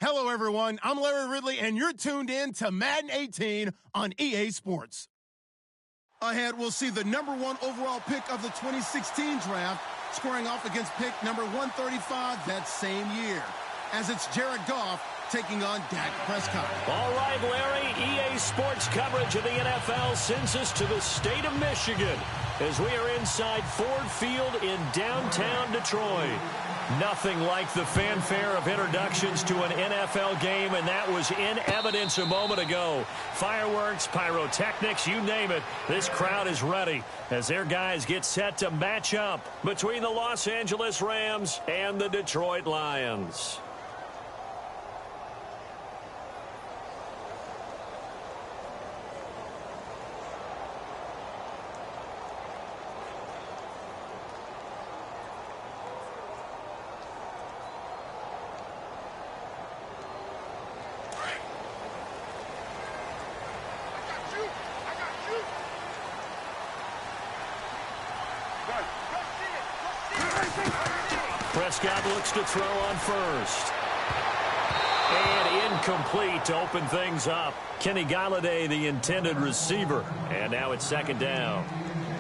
Hello, everyone. I'm Larry Ridley, and you're tuned in to Madden 18 on EA Sports. Ahead, we'll see the #1 overall pick of the 2016 draft squaring off against pick number 135 that same year, as it's Jared Goff taking on Dak Prescott. All right, Larry, EA Sports coverage of the NFL sends us to the state of Michigan as we are inside Ford Field in downtown Detroit. Nothing like the fanfare of introductions to an NFL game, and that was in evidence a moment ago. Fireworks, pyrotechnics, you name it. This crowd is ready as their guys get set to match up between the Los Angeles Rams and the Detroit Lions. Prescott looks to throw on first. And incomplete to open things up. Kenny Golladay, the intended receiver. And now it's second down.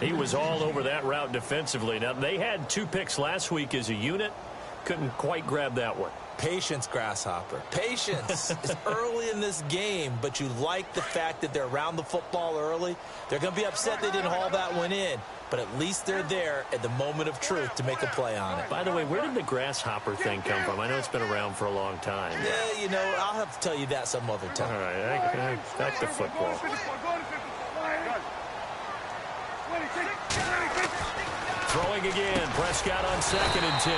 He was all over that route defensively. Now, they had 2 picks last week as a unit. Couldn't quite grab that one. Patience, Grasshopper. Patience. It's early in this game, but you like the fact that they're around the football early. They're going to be upset they didn't haul that one in, but at least they're there at the moment of truth to make a play on it. By the way, where did the Grasshopper thing come from? I know it's been around for a long time. Yeah, you know, I'll have to tell you that some other time. All right, back to football. Throwing again, Prescott on 2nd and 10.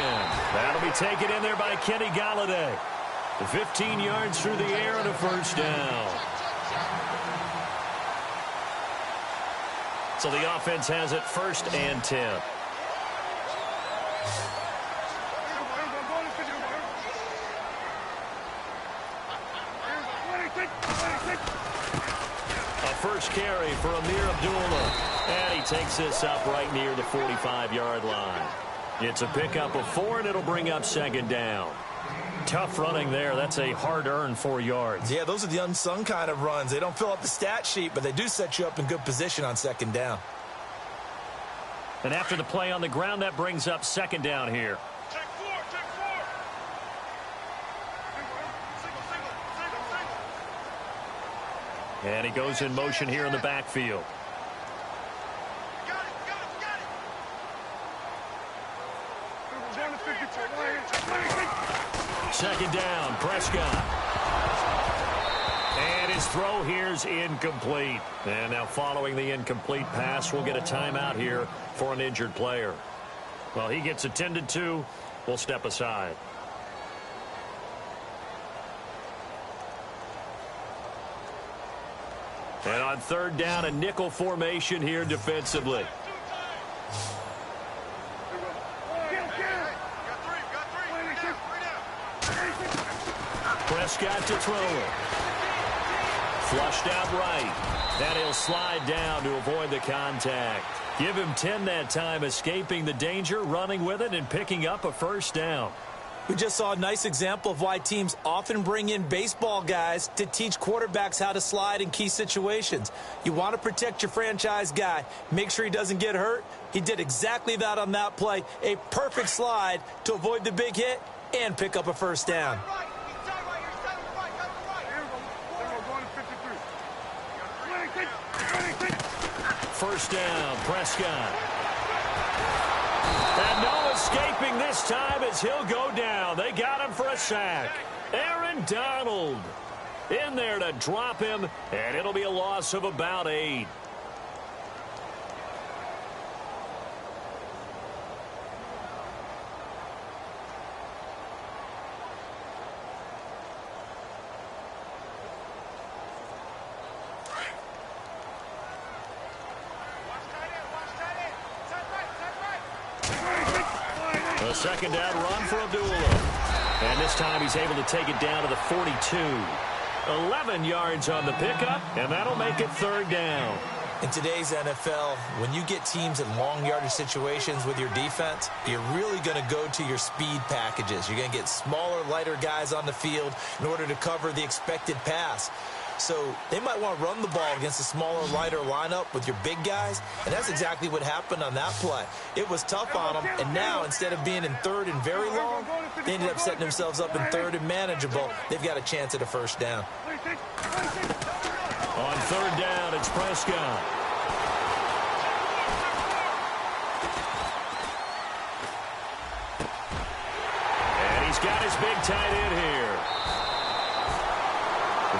That'll be taken in there by Kenny Golladay. 15 yards through the air and a first down. So the offense has it 1st and 10. A first carry for Amir Abdullah. And he takes this up right near the 45-yard line. It's a pickup of 4, and it'll bring up 2nd down. Tough running there. That's a hard-earned 4 yards. Yeah, those are the unsung kind of runs. They don't fill up the stat sheet, but they do set you up in good position on 2nd down. And after the play on the ground, that brings up 2nd down here. And he goes in motion here in the backfield. Second down, Prescott. And his throw here's incomplete. And now following the incomplete pass, we'll get a timeout here for an injured player. Well, he gets attended to. We'll step aside. And on 3rd down, a nickel formation here defensively. Prescott to throw it. Flushed out right. And he'll slide down to avoid the contact. Give him 10 that time, escaping the danger, running with it, and picking up a first down. We just saw a nice example of why teams often bring in baseball guys to teach quarterbacks how to slide in key situations. You want to protect your franchise guy. Make sure he doesn't get hurt. He did exactly that on that play. A perfect slide to avoid the big hit and pick up a first down. First down, Prescott. And no escaping this time as he'll go down. They got him for a sack. Aaron Donald in there to drop him, and it'll be a loss of about 8. A second down run for Abdullah. And this time he's able to take it down to the 42. 11 yards on the pickup, and that'll make it 3rd down. In today's NFL, when you get teams in long yardage situations with your defense, you're really going to go to your speed packages. You're going to get smaller, lighter guys on the field in order to cover the expected pass. So they might want to run the ball against a smaller, lighter lineup with your big guys, and that's exactly what happened on that play. It was tough on them, and now instead of being in third and very long, they ended up setting themselves up in third and manageable. They've got a chance at a first down. On third down, it's Prescott. And he's got his big tight end here.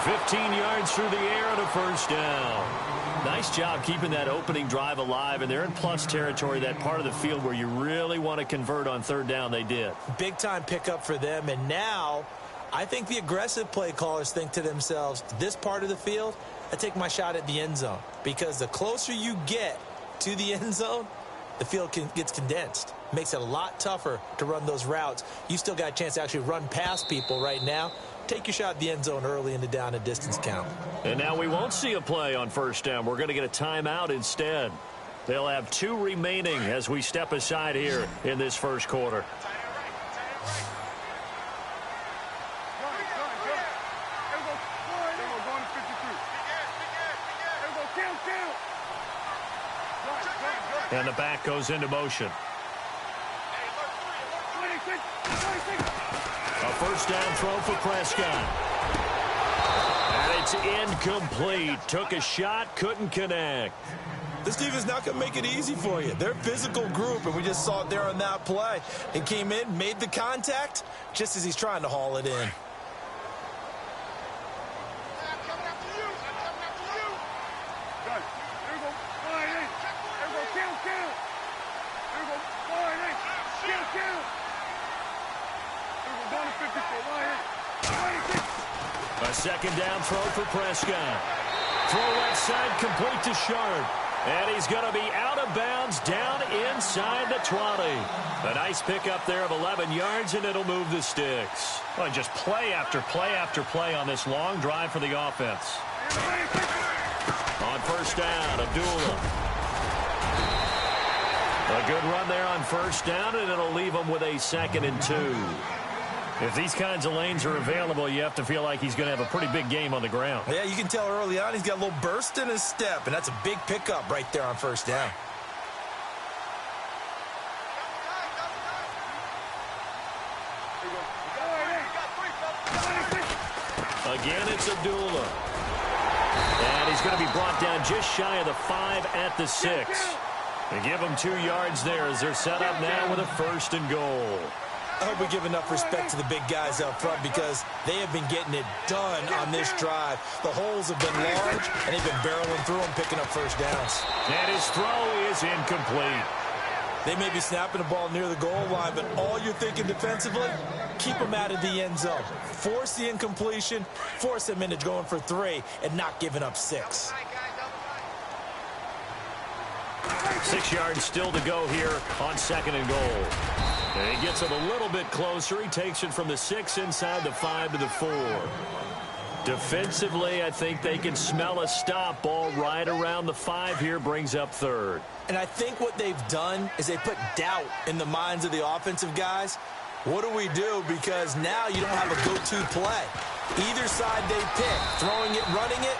15 yards through the air and a first down. Nice job keeping that opening drive alive, and they're in plus territory, that part of the field where you really want to convert on third down. They did. Big-time pickup for them, and now I think the aggressive play callers think to themselves, this part of the field, I take my shot at the end zone, because the closer you get to the end zone, the field gets condensed. Makes it a lot tougher to run those routes. You still got a chance to actually run past people right now. Take your shot at the end zone early in the down and distance count. And now we won't see a play on first down. We're going to get a timeout instead. They'll have 2 remaining as we step aside here in this first quarter. And the back goes into motion. A first down throw for Prescott. And it's incomplete. Took a shot, couldn't connect. This defense is not going to make it easy for you. They're a physical group, and we just saw it there on that play. It came in, made the contact, just as he's trying to haul it in. A second down throw for Prescott. Throw left side, complete to Sharp. And he's going to be out of bounds down inside the 20. A nice pickup there of 11 yards, and it'll move the sticks. Well, just play after play after play on this long drive for the offense. On first down, Abdullah. A good run there on first down, and it'll leave him with a 2nd and 2. If these kinds of lanes are available, you have to feel like he's going to have a pretty big game on the ground. Yeah, you can tell early on he's got a little burst in his step, and that's a big pickup right there on first down. Again, it's Abdullah. And he's going to be brought down just shy of the 5 at the 6. They give him 2 yards there as they're set up now with a 1st and goal. I hope we give enough respect to the big guys up front, because they have been getting it done on this drive. The holes have been large, and they've been barreling through them, picking up first downs. And his throw is incomplete. They may be snapping the ball near the goal line, but all you're thinking defensively, keep them out of the end zone. Force the incompletion, force them into going for 3, and not giving up 6. 6 yards still to go here on 2nd and goal. And he gets it a little bit closer. He takes it from the 6 inside the 5 to the 4. Defensively, I think they can smell a stop. Ball right around the 5 here, brings up 3rd. And I think what they've done is they put doubt in the minds of the offensive guys. What do we do? Because now you don't have a go-to play. Either side they pick, throwing it, running it,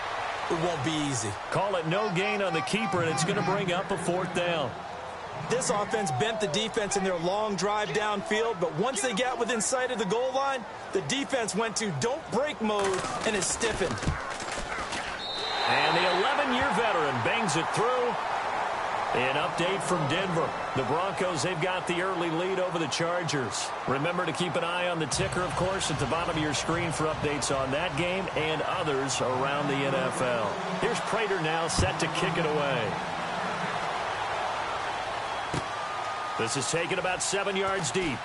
it won't be easy. Call it no gain on the keeper, and it's going to bring up a 4th down. This offense bent the defense in their long drive downfield, but once they got within sight of the goal line, the defense went to don't break mode and is stiffened. And the 11-year veteran bangs it through. An update from Denver. The Broncos, they've got the early lead over the Chargers. Remember to keep an eye on the ticker, of course, at the bottom of your screen for updates on that game and others around the NFL. Here's Prater now set to kick it away. This is taken about 7 yards deep.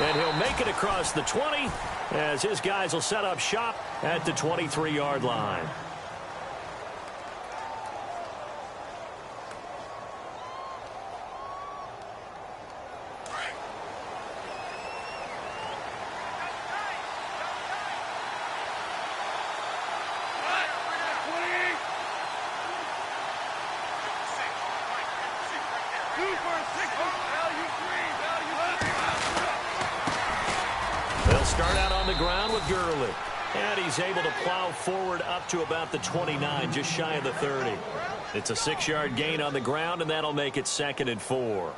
And he'll make it across the 20 as his guys will set up shop at the 23-yard line. start out on the ground with Gurley. And he's able to plow forward up to about the 29, just shy of the 30. It's a 6-yard gain on the ground, and that'll make it 2nd and 4.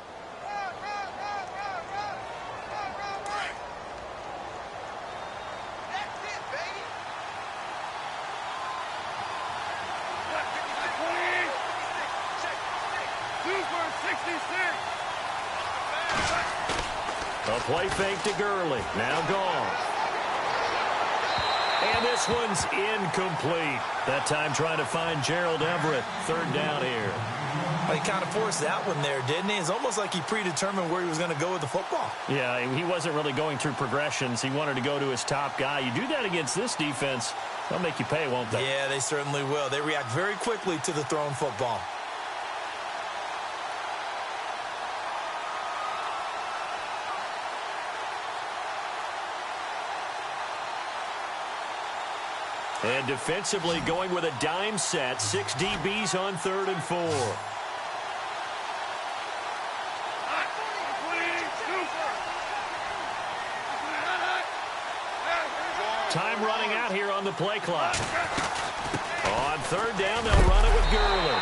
A play fake to Gurley. Now gone. And this one's incomplete. That time trying to find Gerald Everett. 3rd down here. Well, he kind of forced that one there, didn't he? It's almost like he predetermined where he was going to go with the football. Yeah, he wasn't really going through progressions. He wanted to go to his top guy. You do that against this defense, they'll make you pay, won't they? Yeah, they certainly will. They react very quickly to the thrown football. And defensively going with a dime set. 6 DBs on 3rd and 4. Time running out here on the play clock. On 3rd down, they'll run it with Gurley.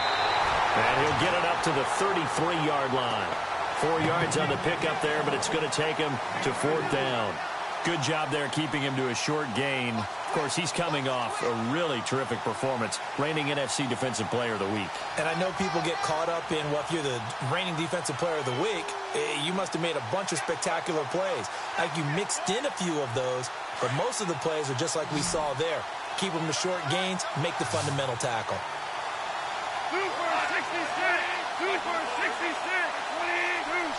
And he'll get it up to the 33-yard line. 4 yards on the pickup there, but it's going to take him to 4th down. Good job there keeping him to a short gain. Of course, he's coming off a really terrific performance, reigning NFC Defensive Player of the Week. And I know people get caught up in, well, if you're the reigning Defensive Player of the Week, you must have made a bunch of spectacular plays. Like you mixed in a few of those, but most of the plays are just like we saw there. Keep them to short gains, make the fundamental tackle. 2 for 66, 2 for 66,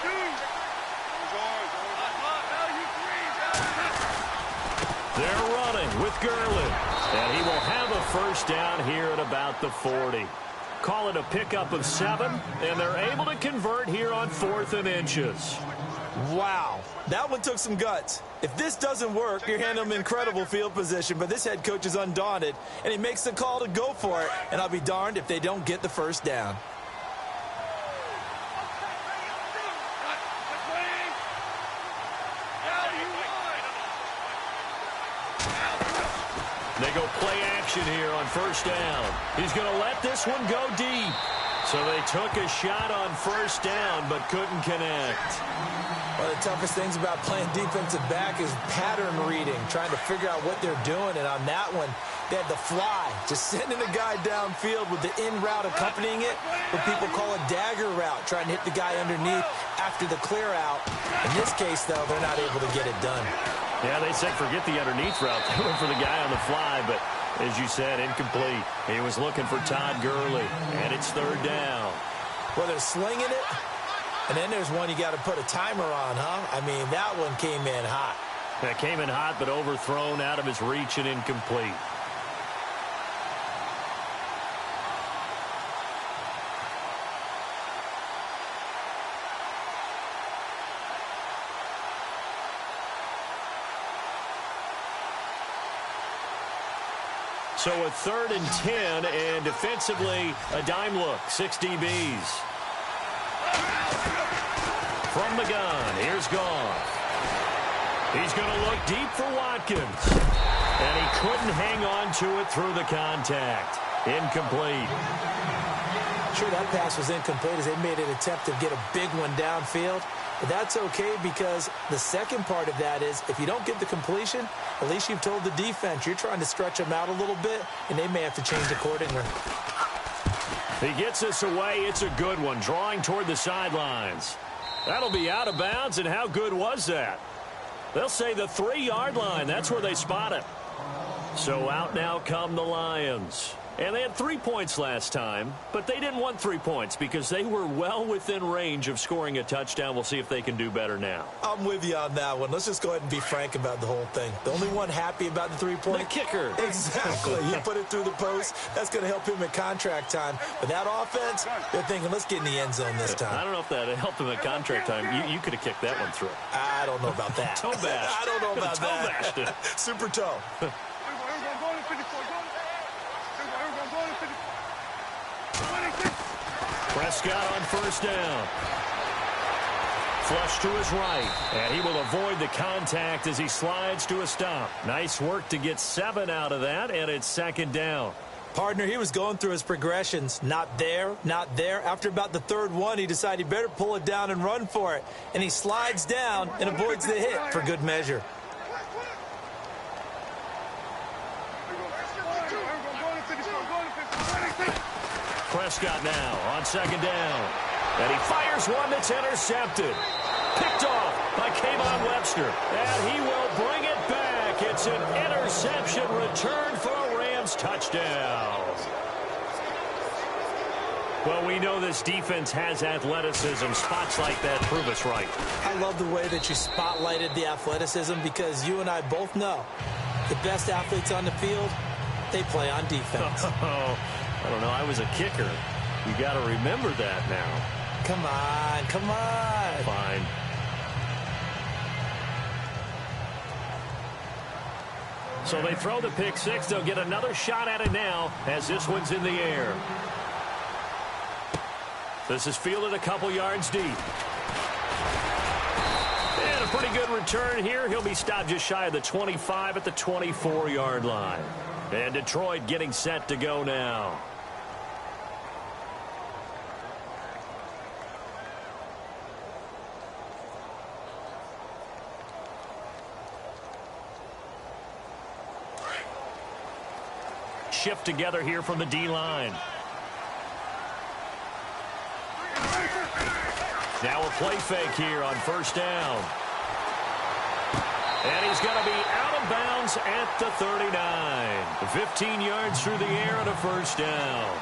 22. They're running with Gurley. And he will have a 1st down here at about the 40. Call it a pickup of 7, and they're able to convert here on 4th and inches. Wow, that one took some guts. If this doesn't work, you're handing them incredible field position, but this head coach is undaunted, and he makes the call to go for it, and I'll be darned if they don't get the 1st down. They go play action here on 1st down. He's going to let this one go deep. So they took a shot on 1st down, but couldn't connect. One of the toughest things about playing defensive back is pattern reading, trying to figure out what they're doing. And on that one, they had the fly, just sending a guy downfield with the in route accompanying it, what people call a dagger route, trying to hit the guy underneath after the clear out. In this case, though, they're not able to get it done. Yeah, they said forget the underneath route. They went for the guy on the fly, but as you said, incomplete. He was looking for Todd Gurley, and it's 3rd down. Well, they're slinging it, and then there's one you got to put a timer on, huh? I mean, that one came in hot. That came in hot, but overthrown out of his reach and incomplete. So a 3rd and 10, and defensively, a dime look, 6 DBs. From the gun, here's Goff. He's going to look deep for Watkins. And he couldn't hang on to it through the contact. Incomplete. Sure, that pass was incomplete as they made an attempt to get a big one downfield. But that's okay because the second part of that is if you don't get the completion, at least you've told the defense you're trying to stretch them out a little bit, and they may have to change accordingly. He gets this away. It's a good one, drawing toward the sidelines. That'll be out of bounds, and how good was that? They'll say the 3-yard line. That's where they spot it. So out now come the Lions. And they had 3 points last time, but they didn't want 3 points because they were well within range of scoring a touchdown. We'll see if they can do better now. I'm with you on that one. Let's just go ahead and be frank about the whole thing. The only one happy about the 3-point. The kicker. Exactly. You put it through the post. That's going to help him at contract time. But that offense, they're thinking, let's get in the end zone this time. I don't know if that helped him at contract time. You could have kicked that one through. I don't know about that. Toe bash. I don't know about that. Toe Super toe. Prescott on 1st down. Flush to his right, and he will avoid the contact as he slides to a stop. Nice work to get 7 out of that, and it's second down. Partner, he was going through his progressions. Not there, not there. After about the third one, he decided he better pull it down and run for it. And he slides down and avoids the hit for good measure. Prescott now on second down. And he fires one that's intercepted. Picked off by Kayvon Webster. And he will bring it back. It's an interception return for a Rams touchdown. Well, we know this defense has athleticism. Spots like that prove us right. I love the way that you spotlighted the athleticism because you and I both know the best athletes on the field, they play on defense. I don't know. I was a kicker. You got to remember that now. Come on, come on. Fine. So they throw the pick six. They'll get another shot at it now as this one's in the air. This is fielded a couple yards deep. And a pretty good return here. He'll be stopped just shy of the 25 at the 24-yard line. And Detroit getting set to go now. Shift together here from the D-line. Now a play fake here on first down. And he's going to be out of bounds at the 39. 15 yards through the air and a first down.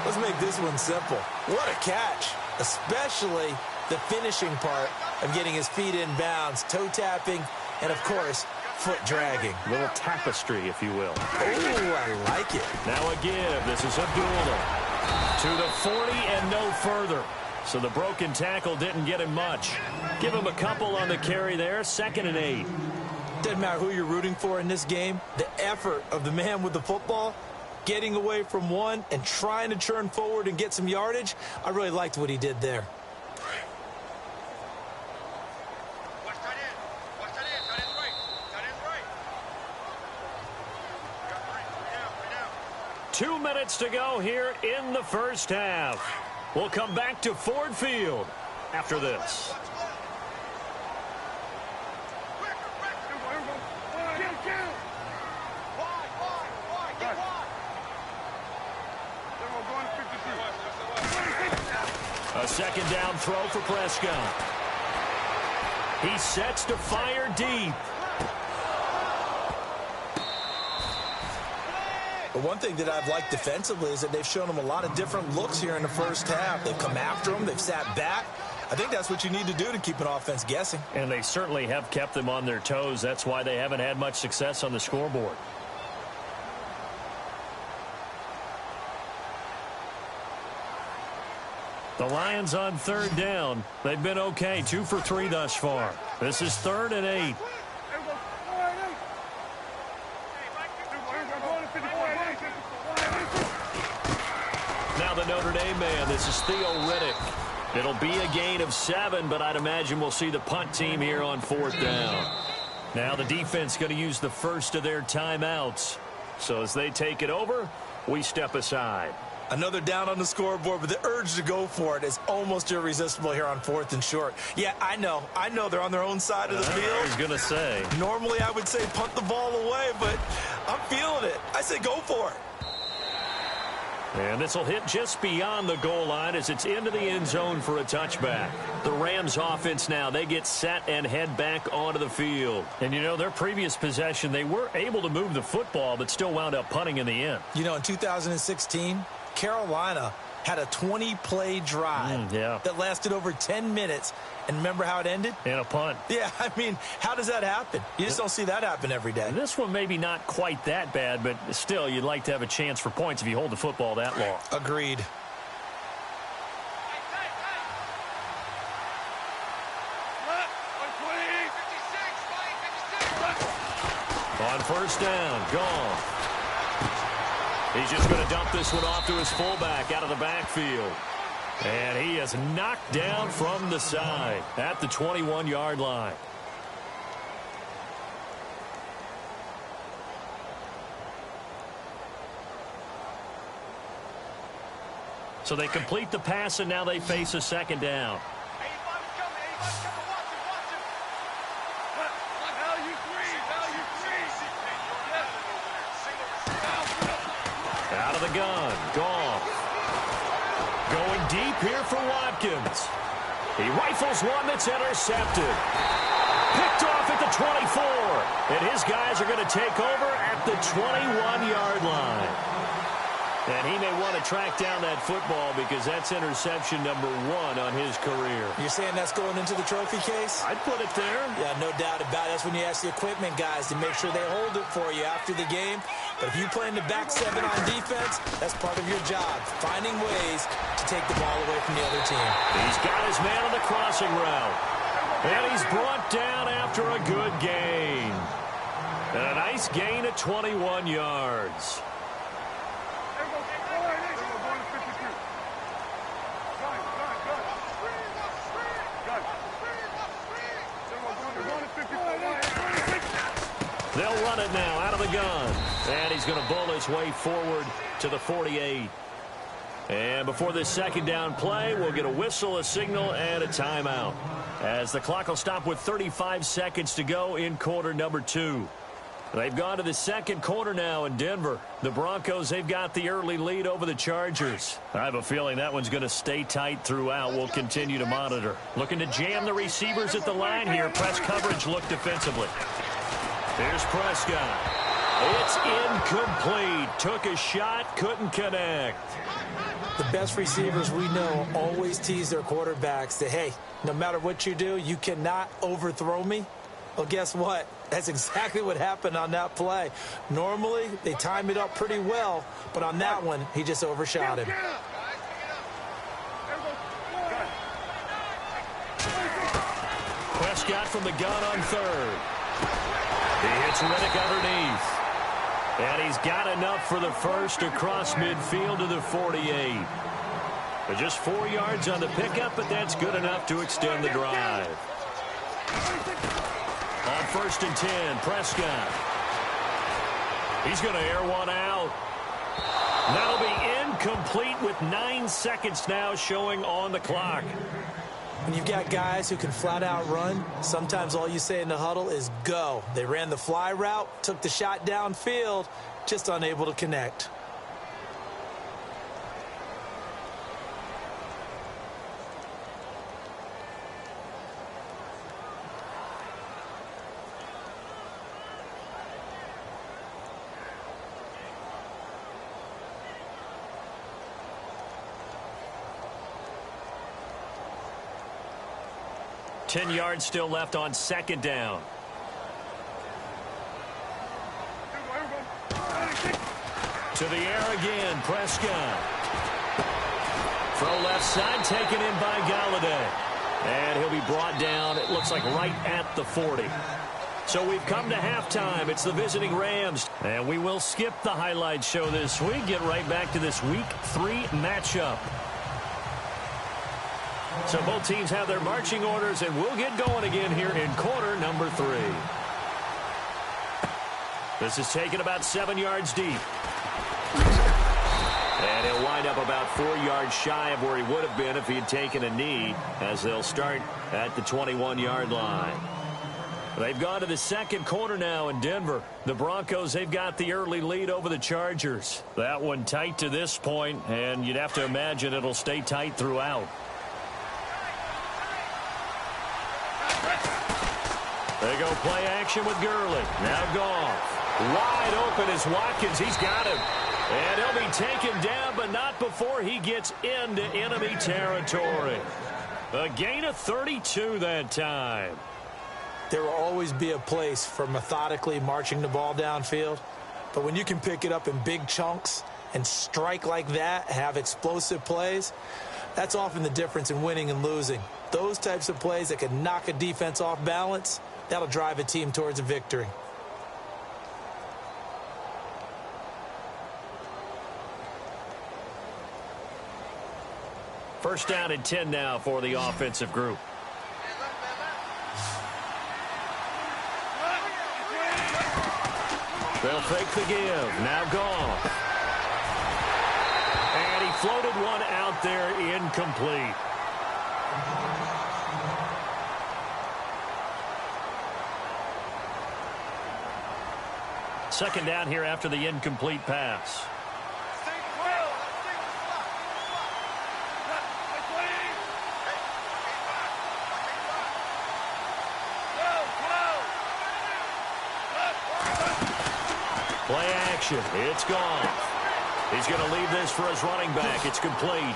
Let's make this one simple. What a catch, especially the finishing part of getting his feet in bounds, toe tapping, and, of course, foot dragging. A little tapestry, if you will. Oh, I like it. Now a give. This is Abdullah. To the 40 and no further. So the broken tackle didn't get him much. Give him a couple on the carry there. 2nd and 8. Doesn't matter who you're rooting for in this game. The effort of the man with the football, getting away from one and trying to turn forward and get some yardage, I really liked what he did there. Watch tight end. Watch tight end. Tight end's right. Tight end's right. Got 3 down. 2 minutes to go here in the first half. We'll come back to Ford Field after this. A second down throw for Prescott. He sets to fire deep. But one thing that I've liked defensively is that they've shown him a lot of different looks here in the first half. They've come after him. They've sat back. I think that's what you need to do to keep an offense guessing. And they certainly have kept them on their toes. That's why they haven't had much success on the scoreboard. The Lions on third down. They've been okay. 2 for 3 thus far. This is 3rd and 8. Now the Notre Dame man. This is Theo Riddick. It'll be a gain of 7, but I'd imagine we'll see the punt team here on 4th down. Now the defense going to use the first of their timeouts. So as they take it over, we step aside. Another down on the scoreboard, but the urge to go for it is almost irresistible here on 4th and short. Yeah, I know they're on their own side of the field. I was going to say. Normally I would say punt the ball away, but I'm feeling it. I say go for it. And this will hit just beyond the goal line as it's into the end zone for a touchback. The Rams offense now, they get set and head back onto the field. And, you know, their previous possession, they were able to move the football but still wound up punting in the end. You know, in 2016, Carolina had a 20-play drive that lasted over 10 minutes. And remember how it ended? And a punt. Yeah, I mean, how does that happen? You just don't see that happen every day. This one maybe not quite that bad, but still, you'd like to have a chance for points if you hold the football that long. Agreed. On first down, gone. He's just going to dump this one off to his fullback out of the backfield. And he is knocked down from the side at the 21-yard line. So they complete the pass, and now they face a second down. Out of the gun, Goff. Going deep here for Watkins. He rifles one that's intercepted. Picked off at the 24. And his guys are going to take over at the 21-yard line. And he may want to track down that football because that's interception number 1 on his career. You're saying that's going into the trophy case? I'd put it there. Yeah, no doubt about it. That's when you ask the equipment guys to make sure they hold it for you after the game. But if you play in the back 7 on defense, that's part of your job, finding ways to take the ball away from the other team. He's got his man on the crossing route. And he's brought down after a good gain. And a nice gain of 21 yards. They'll run it now out of the gun. And he's going to bull his way forward to the 48. And before this second down play, we'll get a whistle, a signal, and a timeout. As the clock will stop with 35 seconds to go in quarter number 2. They've gone to the second quarter now in Denver. The Broncos, they've got the early lead over the Chargers. I have a feeling that one's going to stay tight throughout. We'll continue to monitor. Looking to jam the receivers at the line here. Press coverage look defensively. Here's Prescott. It's incomplete. Took a shot, couldn't connect. The best receivers we know always tease their quarterbacks that, hey, no matter what you do, you cannot overthrow me. Well, guess what? That's exactly what happened on that play. Normally, they time it up pretty well, but on that one, he just overshot him. Prescott from the gun on third. He hits Riddick underneath. And he's got enough for the first across midfield to the 48. But just 4 yards on the pickup, but that's good enough to extend the drive. On 1st and 10, Prescott. He's going to air one out. That'll be incomplete with 9 seconds now showing on the clock. When you've got guys who can flat out run, sometimes all you say in the huddle is go. They ran the fly route, took the shot downfield, just unable to connect. Ten yards still left on second down. To the air again, Prescott. Throw left side, taken in by Galladay. And he'll be brought down, it looks like right at the 40. So we've come to halftime. It's the visiting Rams. And we will skip the highlight show this week. Get right back to this Week 3 matchup. So both teams have their marching orders, and we'll get going again here in quarter number 3. This is taken about 7 yards deep. And he'll wind up about 4 yards shy of where he would have been if he had taken a knee, as they'll start at the 21-yard line. They've gone to the second quarter now in Denver. The Broncos, they've got the early lead over the Chargers. That one tight to this point, and you'd have to imagine it'll stay tight throughout. They go play action with Gurley. Now Goff. Wide open is Watkins. He's got him. And he'll be taken down, but not before he gets into enemy territory. A gain of 32 that time. There will always be a place for methodically marching the ball downfield. But when you can pick it up in big chunks and strike like that, have explosive plays, that's often the difference in winning and losing. Those types of plays that can knock a defense off balance, that'll drive a team towards a victory. First down and 10 now for the offensive group. They'll fake the give. Now Goff. And he floated one out there, incomplete. Second down here after the incomplete pass. Play action. It's gone. He's going to leave this for his running back. It's complete.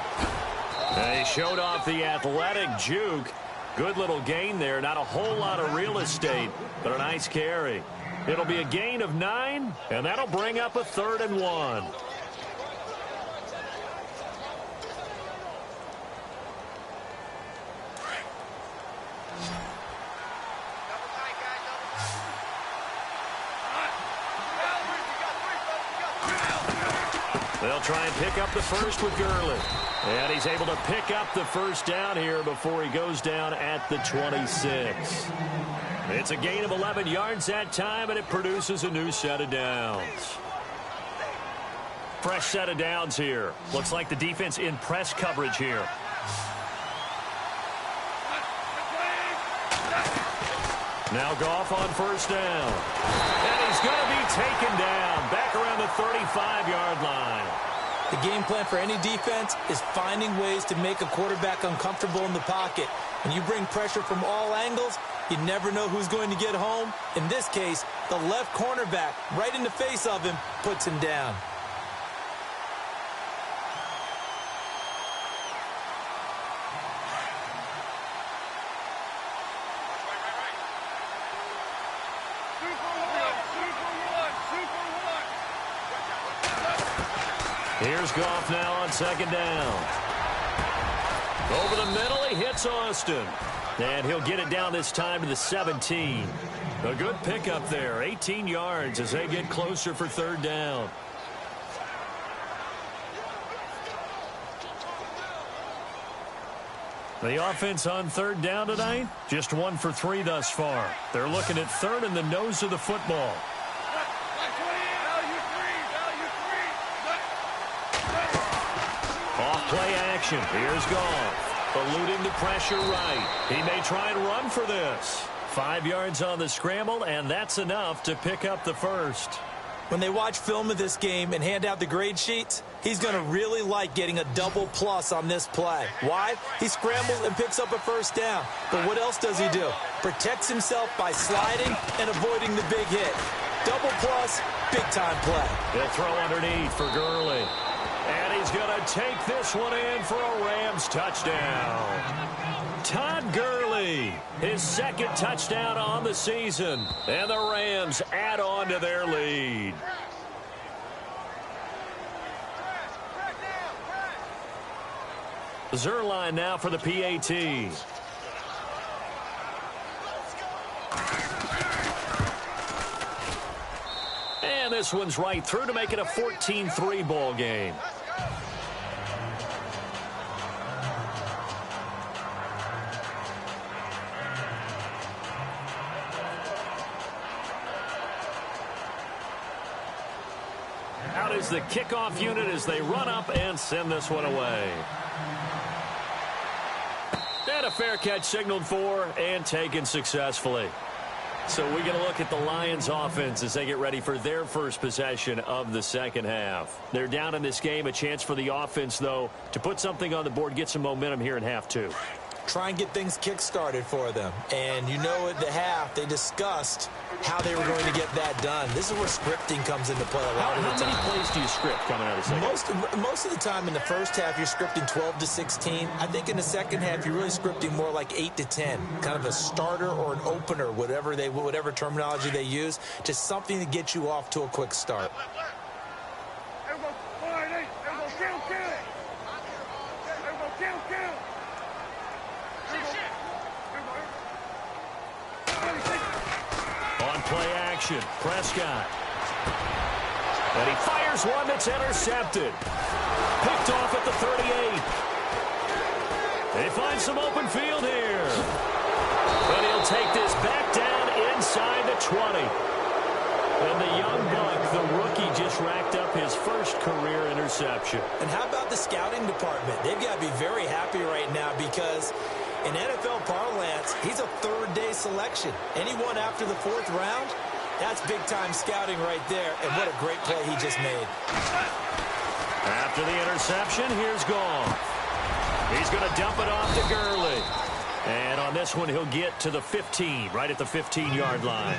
He showed off the athletic juke. Good little gain there. Not a whole lot of real estate, but a nice carry. It'll be a gain of 9, and that'll bring up a 3rd and 1. They'll try and pick up the first with Gurley. And he's able to pick up the first down here before he goes down at the 26. It's a gain of 11 yards that time, and it produces a new set of downs. Fresh set of downs here. Looks like the defense in press coverage here. Now Goff on first down. And he's going to be taken down back around the 35-yard line. The game plan for any defense is finding ways to make a quarterback uncomfortable in the pocket. When you bring pressure from all angles, you never know who's going to get home. In this case, the left cornerback, right in the face of him, puts him down. Here's Goff now on second down. Over the middle, he hits Austin. And he'll get it down this time to the 17. A good pickup there. 18 yards as they get closer for third down. The offense on third down tonight, just 1 for 3 thus far. They're looking at third in the nose of the football. Off-play action. Here's Goff. Eluding the pressure right. He may try and run for this. 5 yards on the scramble, and that's enough to pick up the first. When they watch film of this game and hand out the grade sheets, he's going to really like getting a double plus on this play. Why? He scrambles and picks up a first down. But what else does he do? Protects himself by sliding and avoiding the big hit. Double plus, big-time play. He'll throw underneath for Gurley. And he's going to take this one in for a Rams touchdown. Todd Gurley, his second touchdown on the season. And the Rams add on to their lead. Zerline now for the PAT. And this one's right through to make it a 14-3 ball game. Out is the kickoff unit as they run up and send this one away. And a fair catch signaled for and taken successfully. So we're going to look at the Lions offense as they get ready for their first possession of the second half. They're down in this game. A chance for the offense, though, to put something on the board, get some momentum here in half two. Try and get things kick-started for them. And you know at the half, they discussed how they were going to get that done. This is where scripting comes into play a lot of the time. How many plays do you script coming out of the second? Most of the time in the first half, you're scripting 12 to 16. I think in the second half, you're really scripting more like 8 to 10. Kind of a starter or an opener, whatever terminology they use. Just something to get you off to a quick start. On play action, Prescott. And he fires one that's intercepted. Picked off at the 38. They find some open field here. But he'll take this back down inside the 20. And the young buck, the rookie, just racked up his first career interception. And how about the scouting department? They've got to be very happy right now because in NFL parlance, he's a third-day selection. Anyone after the 4th round, that's big-time scouting right there. And what a great play he just made. After the interception, here's Goff. He's going to dump it off to Gurley. And on this one, he'll get to the 15, right at the 15-yard line.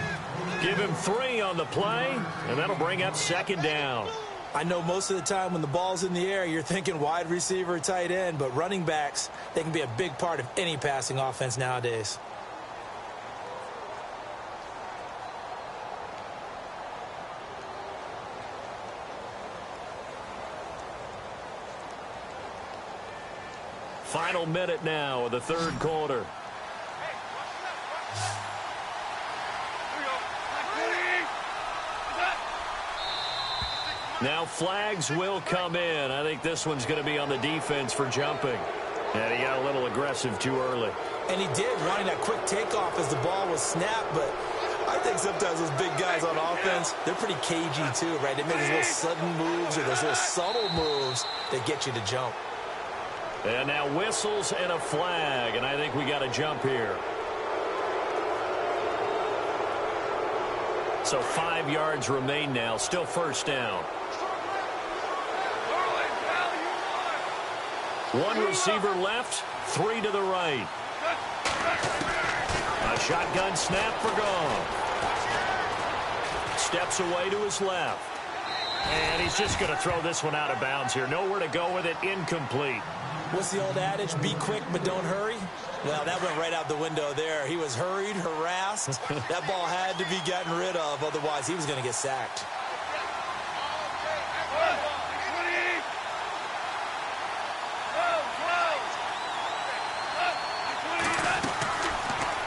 Give him 3 on the play, and that'll bring up 2nd down. I know most of the time when the ball's in the air, you're thinking wide receiver, tight end, but running backs, they can be a big part of any passing offense nowadays. Final minute now of the 3rd quarter. Now flags will come in. I think this one's going to be on the defense for jumping. And he got a little aggressive too early. And he did, wanting that quick takeoff as the ball was snapped, but I think sometimes those big guys on offense, they're pretty cagey too, right? They make those little sudden moves or those little subtle moves that get you to jump. And now whistles and a flag, and I think we got a jump here. So 5 yards remain now, still 1st down. 1 receiver left, 3 to the right. A shotgun snap for Goff. Steps away to his left. And he's just going to throw this one out of bounds here. Nowhere to go with it, incomplete. What's the old adage? Be quick, but don't hurry. Well, that went right out the window there. He was hurried, harassed. That ball had to be gotten rid of, otherwise he was going to get sacked.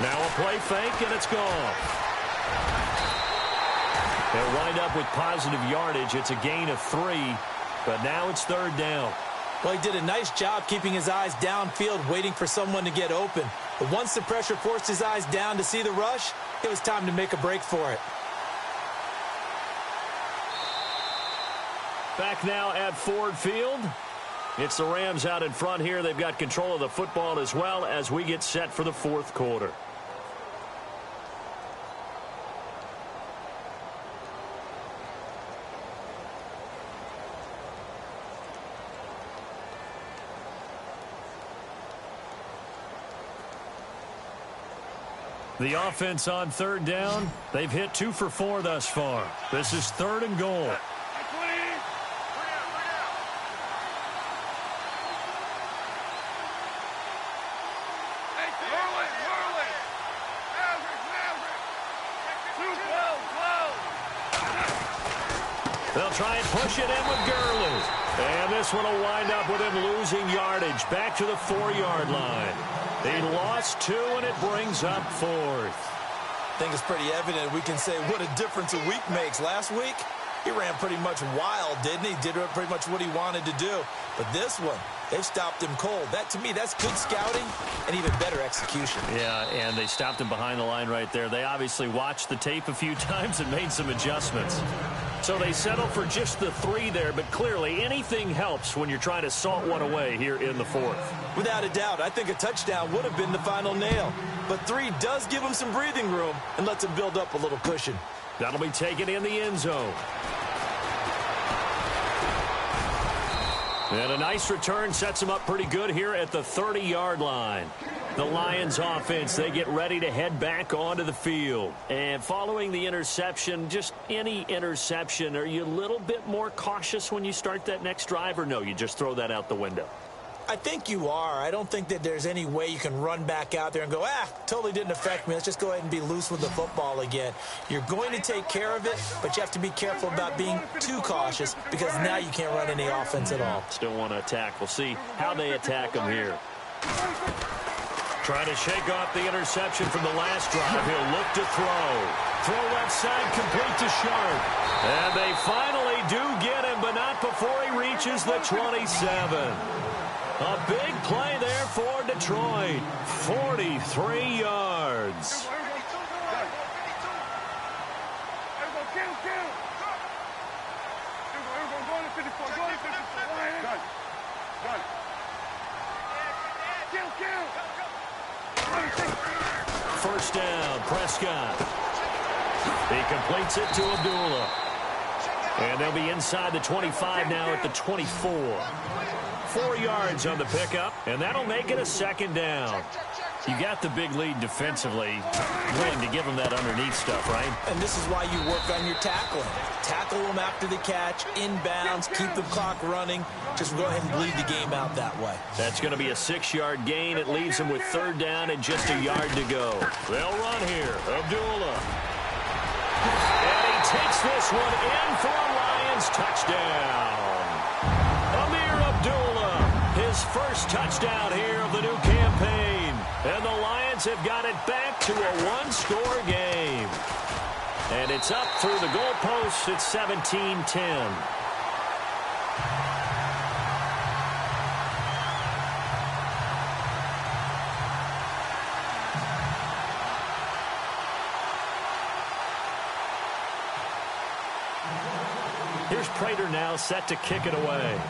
Now a play fake, and it's gone. They'll wind up with positive yardage. It's a gain of 3, but now it's 3rd down. Well, he did a nice job keeping his eyes downfield, waiting for someone to get open. But once the pressure forced his eyes down to see the rush, it was time to make a break for it. Back now at Ford Field. It's the Rams out in front here. They've got control of the football as well as we get set for the 4th quarter. The offense on 3rd down. They've hit 2 for 4 thus far. This is 3rd and goal. They'll try and push it in with Gurley. And this one will wind up with him losing yardage back to the 4-yard line. He lost 2, and it brings up 4th. I think it's pretty evident. We can say what a difference a week makes. Last week, he ran pretty much wild, didn't he? Did pretty much what he wanted to do. But this one, they've stopped him cold. That, to me, that's good scouting and even better execution. Yeah, and they stopped him behind the line right there. They obviously watched the tape a few times and made some adjustments. So they settle for just the 3 there, but clearly anything helps when you're trying to salt one away here in the 4th. Without a doubt, I think a touchdown would have been the final nail. But 3 does give him some breathing room and lets him build up a little cushion. That'll be taken in the end zone. And a nice return sets him up pretty good here at the 30-yard line. The Lions offense, they get ready to head back onto the field. And following the interception, just any interception, are you a little bit more cautious when you start that next drive, or no, you just throw that out the window? I think you are. I don't think that there's any way you can run back out there and go, totally didn't affect me. Let's just go ahead and be loose with the football again. You're going to take care of it, but you have to be careful about being too cautious because now you can't run any offense at all. Still want to attack. We'll see how they attack him here. Trying to shake off the interception from the last drive. He'll look to throw. Throw left side, complete to Sharp. And they finally do get him, but not before he reaches the 27. A big play there for Detroit. 43 yards. First down, Prescott. He completes it to Abdullah. And they'll be inside the 25 now at the 24. 4 yards on the pickup, and that'll make it a second down. You got the big lead defensively, willing to give them that underneath stuff, right? And this is why you work on your tackling. Tackle them after the catch, inbounds, keep the clock running. Just go ahead and bleed the game out that way. That's going to be a 6-yard gain. It leaves them with third down and just a yard to go. They'll run here. Abdullah. And he takes this one in for a Lions touchdown. His first touchdown here of the new campaign. And the Lions have got it back to a one-score game. And it's up through the goalposts. It's 17-10. Here's Prater now set to kick it away.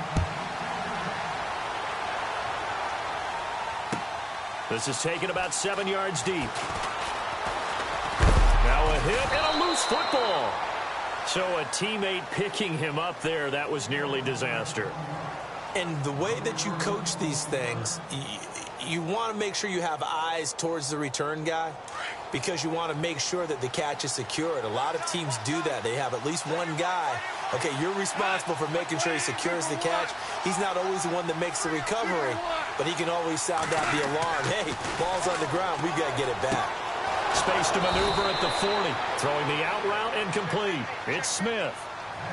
This is taken about 7 yards deep. Now a hit and a loose football. So a teammate picking him up there, that was nearly disaster. And the way that you coach these things, you want to make sure you have eyes towards the return guy because you want to make sure that the catch is secured. A lot of teams do that. They have at least one guy. Okay, you're responsible for making sure he secures the catch. He's not always the one that makes the recovery, but he can always sound out the alarm. Hey, ball's on the ground. We've got to get it back. Space to maneuver at the 40. Throwing the out route incomplete. It's Smith.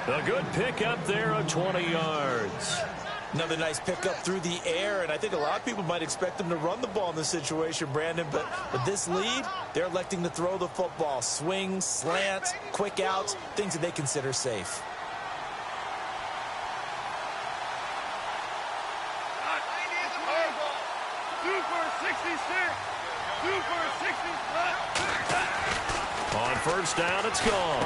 A good pickup there of 20 yards. Another nice pickup through the air, and I think a lot of people might expect them to run the ball in this situation, Brandon, but with this lead, they're electing to throw the football. Swings, slants, quick outs, things that they consider safe. On first down, it's gone.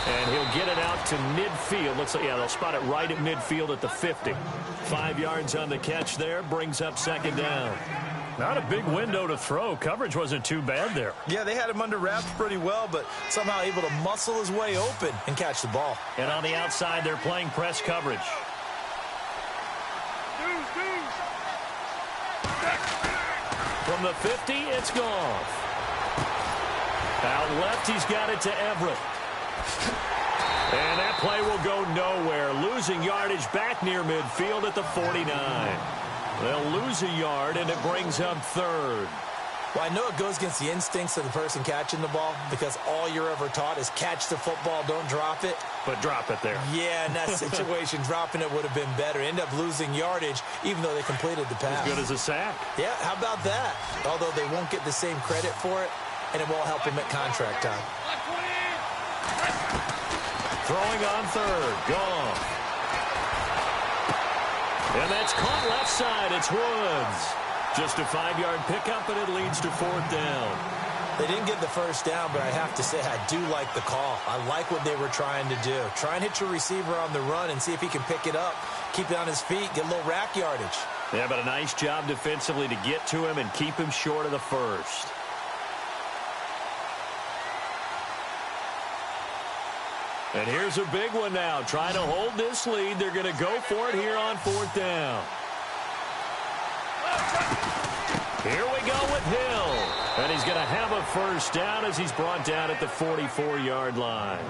And he'll get it out to midfield. Looks like, yeah, they'll spot it right at midfield at the 50. 5 yards on the catch there, brings up second down. Not a big window to throw. Coverage wasn't too bad there. Yeah, they had him under wraps pretty well, but somehow able to muscle his way open and catch the ball. And on the outside, they're playing press coverage. From the 50, it's Goff. Out left, he's got it to Everett. And that play will go nowhere. Losing yardage back near midfield at the 49. They'll lose a yard, and it brings up third. Well, I know it goes against the instincts of the person catching the ball because all you're ever taught is catch the football, don't drop it. But drop it there. Yeah, in that situation, dropping it would have been better. End up losing yardage, even though they completed the pass. As good as a sack. Yeah, how about that? Although they won't get the same credit for it, and it won't help them at contract time. Throwing on third. Gone. And that's caught left side. It's Woods. Just a 5-yard pickup, and it leads to fourth down. They didn't get the first down, but I have to say I do like the call. I like what they were trying to do. Try and hit your receiver on the run and see if he can pick it up. Keep it on his feet. Get a little rack yardage. Yeah, but a nice job defensively to get to him and keep him short of the first. And here's a big one now. Trying to hold this lead. They're going to go for it here on fourth down. Here we go with Hill. And he's going to have a first down as he's brought down at the 44-yard line.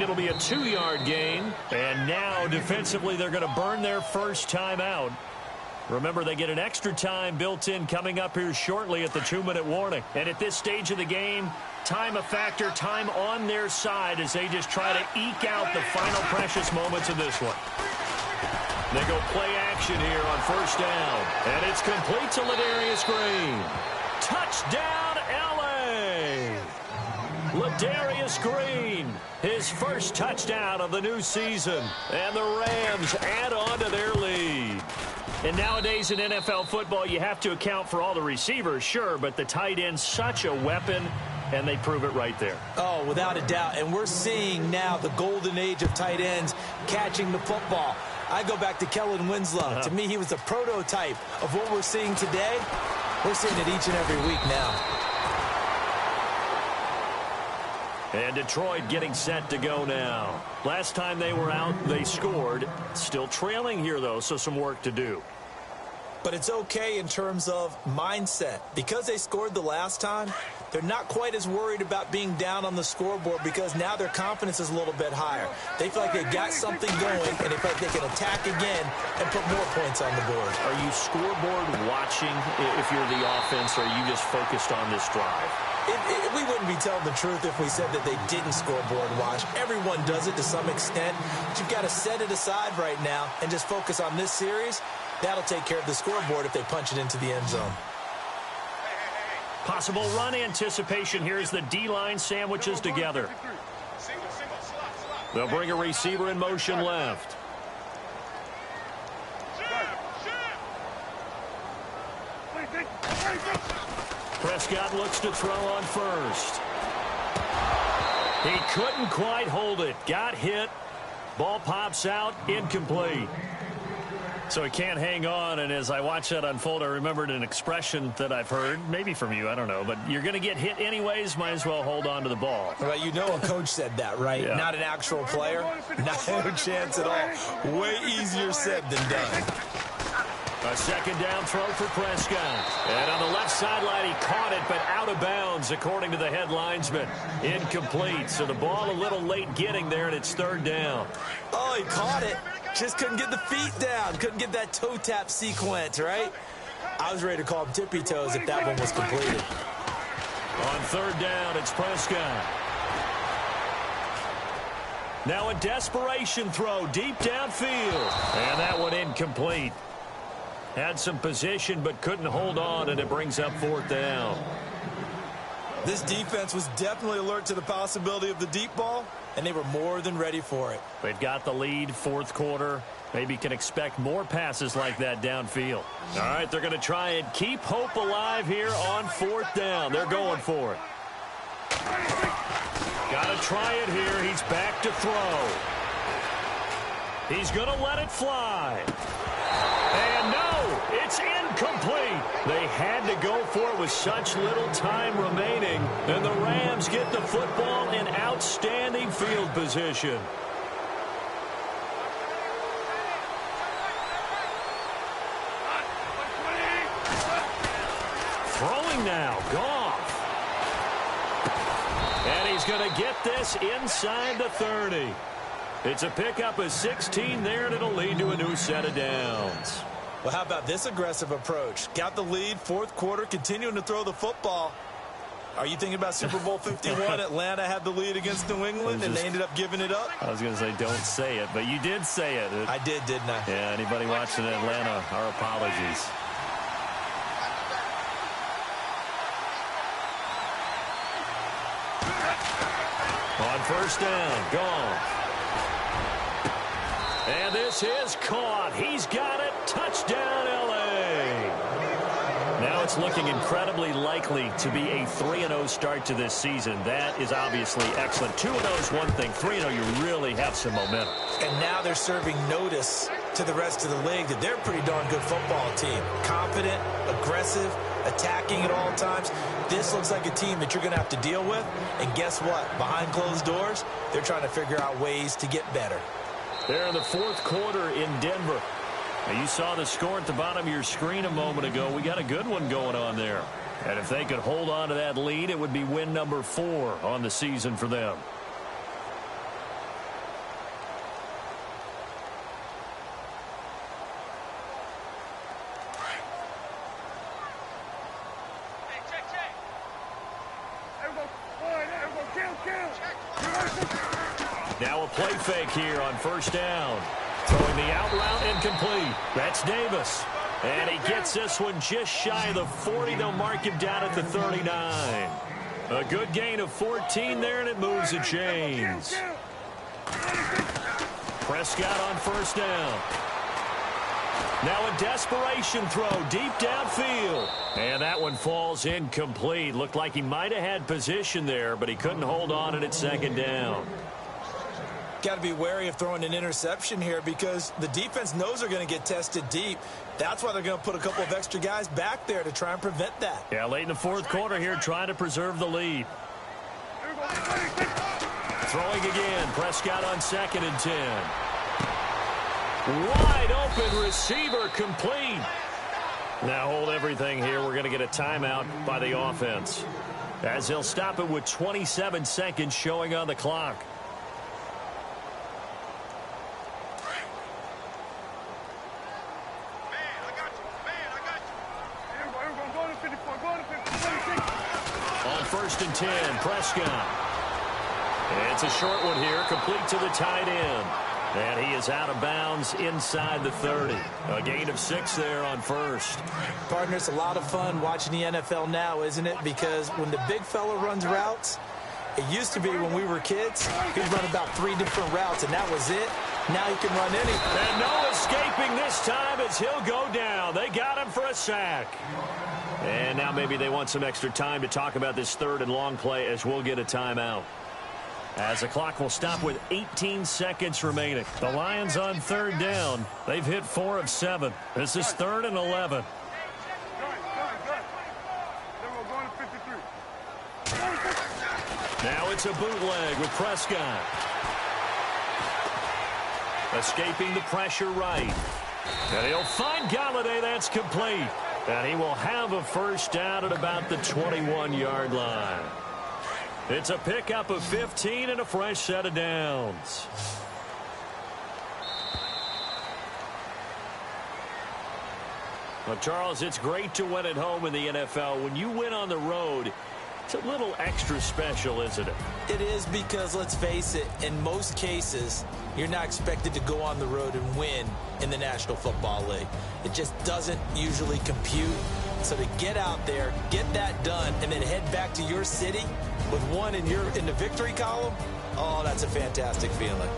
It'll be a 2-yard gain. And now, defensively, they're going to burn their first timeout. Remember, they get an extra time built in coming up here shortly at the 2-minute warning. And at this stage of the game, time a factor, time on their side as they just try to eke out the final precious moments of this one. They go play action here on first down. And it's complete to Ladarius Green. Touchdown, L.A. Ladarius Green, his first touchdown of the new season. And the Rams add on to their lead. And nowadays in NFL football, you have to account for all the receivers, sure, but the tight end's such a weapon, and they prove it right there. Oh, without a doubt. And we're seeing now the golden age of tight ends catching the football. I go back to Kellen Winslow. To me, he was a prototype of what we're seeing today. We're seeing it each and every week now. And Detroit getting set to go now. Last time they were out, they scored. Still trailing here, though, so some work to do. But it's okay in terms of mindset. Because they scored the last time, they're not quite as worried about being down on the scoreboard because now their confidence is a little bit higher. They feel like they've got something going, and they feel like they can attack again and put more points on the board. Are you scoreboard watching if you're the offense, or are you just focused on this drive? We wouldn't be telling the truth if we said that they didn't scoreboard watch. Everyone does it to some extent. But you've got to set it aside right now and just focus on this series. That'll take care of the scoreboard if they punch it into the end zone. Possible run anticipation here as the D-line sandwiches together. They'll bring a receiver in motion left. Prescott looks to throw on first. He couldn't quite hold it. Got hit. Ball pops out. Incomplete. So he can't hang on, and as I watch that unfold, I remembered an expression that I've heard, maybe from you, I don't know, but you're going to get hit anyways, might as well hold on to the ball. Well, you know a coach said that, right? Yeah. Not an actual player. Not a chance at all. Way easier said than done. A second down throw for Prescott. And on the left sideline, he caught it, but out of bounds, according to the head linesman. Incomplete. So the ball a little late getting there, and it's third down. Oh, he caught it. Just couldn't get the feet down. Couldn't get that toe tap sequence, right? I was ready to call him tippy toes if that one was completed. On third down, it's Prescott. Now a desperation throw deep downfield. And that one incomplete. Had some position but couldn't hold on, and it brings up fourth down. This defense was definitely alert to the possibility of the deep ball, and they were more than ready for it. They've got the lead, fourth quarter. Maybe can expect more passes like that downfield. All right, they're going to try and keep hope alive here on fourth down. They're going for it. Got to try it here. He's back to throw. He's going to let it fly. And no, it's incomplete. They had to go for it with such little time remaining. And the Rams get the football in outstanding field position. Throwing now, Goff. And he's going to get this inside the 30. It's a pickup of 16 there, and it'll lead to a new set of downs. Well, how about this aggressive approach? Got the lead, fourth quarter, continuing to throw the football. Are you thinking about Super Bowl 51? Atlanta had the lead against New England, and they ended up giving it up? I was going to say don't say it, but you did say it. I did, didn't I? Yeah, anybody watching Atlanta, our apologies. On first down, Goff. And this is caught. He's got it. Touchdown, L.A. Now it's looking incredibly likely to be a 3-0 start to this season. That is obviously excellent. 2-0 is one thing. 3-0, you really have some momentum. And now they're serving notice to the rest of the league that they're a pretty darn good football team. Confident, aggressive, attacking at all times. This looks like a team that you're going to have to deal with. And guess what? Behind closed doors, they're trying to figure out ways to get better. They're in the fourth quarter in Denver. Now, you saw the score at the bottom of your screen a moment ago. We got a good one going on there. And if they could hold on to that lead, it would be win number 4 on the season for them. Now a play fake here on first down. Throwing the out route incomplete. That's Davis. And he gets this one just shy of the 40. They'll mark him down at the 39. A good gain of 14 there, and it moves the chains. Prescott on first down. Now a desperation throw deep downfield. And that one falls incomplete. Looked like he might have had position there, but he couldn't hold on at its second down. Got to be wary of throwing an interception here because the defense knows they're going to get tested deep. That's why they're going to put a couple of extra guys back there to try and prevent that. Yeah, late in the fourth quarter here, trying to preserve the lead. Throwing again. Prescott on 2nd and 10. Wide open receiver complete. Now hold everything here. We're going to get a timeout by the offense, as they'll stop it with 27 seconds showing on the clock. On 1st and 10, Prescott. It's a short one here, complete to the tight end. And he is out of bounds inside the 30. A gain of 6 there on 1st. Partner, it's a lot of fun watching the NFL now, isn't it? Because when the big fella runs routes, it used to be when we were kids, he'd run about 3 different routes, and that was it. Now he can run anything. And no escaping this time as he'll go down. They got him for a sack. And now maybe they want some extra time to talk about this 3rd and long play as we'll get a timeout. As the clock will stop with 18 seconds remaining. The Lions on 3rd down. They've hit 4 of 7. This is 3rd and 11. Now it's a bootleg with Prescott. Escaping the pressure right. And he'll find Galladay. That's complete. And he will have a first down at about the 21-yard line. It's a pickup of 15 and a fresh set of downs. Well, Charles, it's great to win at home in the NFL. When you win on the road, it's a little extra special, isn't it? It is because, let's face it, in most cases, you're not expected to go on the road and win in the National Football League. It just doesn't usually compute. So to get out there, get that done, and then head back to your city with one in the victory column, oh, that's a fantastic feeling.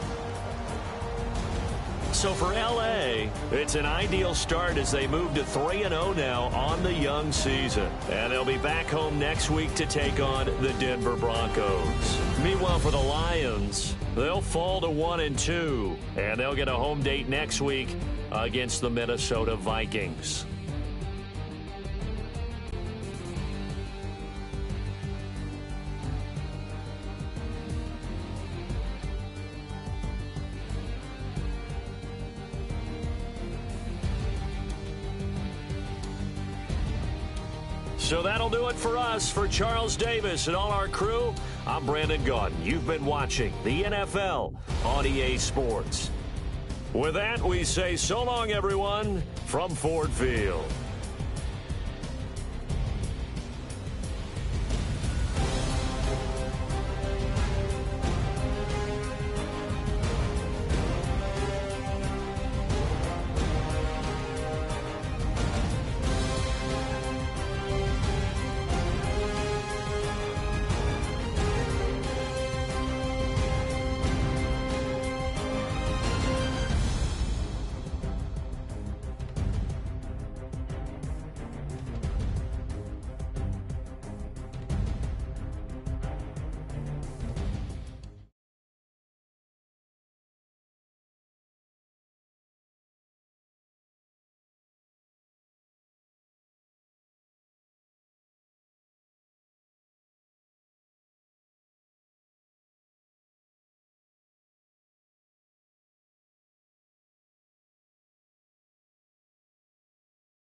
So for L.A., it's an ideal start as they move to 3-0 now on the young season. And they'll be back home next week to take on the Denver Broncos. Meanwhile, for the Lions, they'll fall to 1-2, and they'll get a home date next week against the Minnesota Vikings. So that'll do it for us. For Charles Davis and all our crew, I'm Brandon Gaudin. You've been watching the NFL on EA Sports. With that, we say so long, everyone, from Ford Field.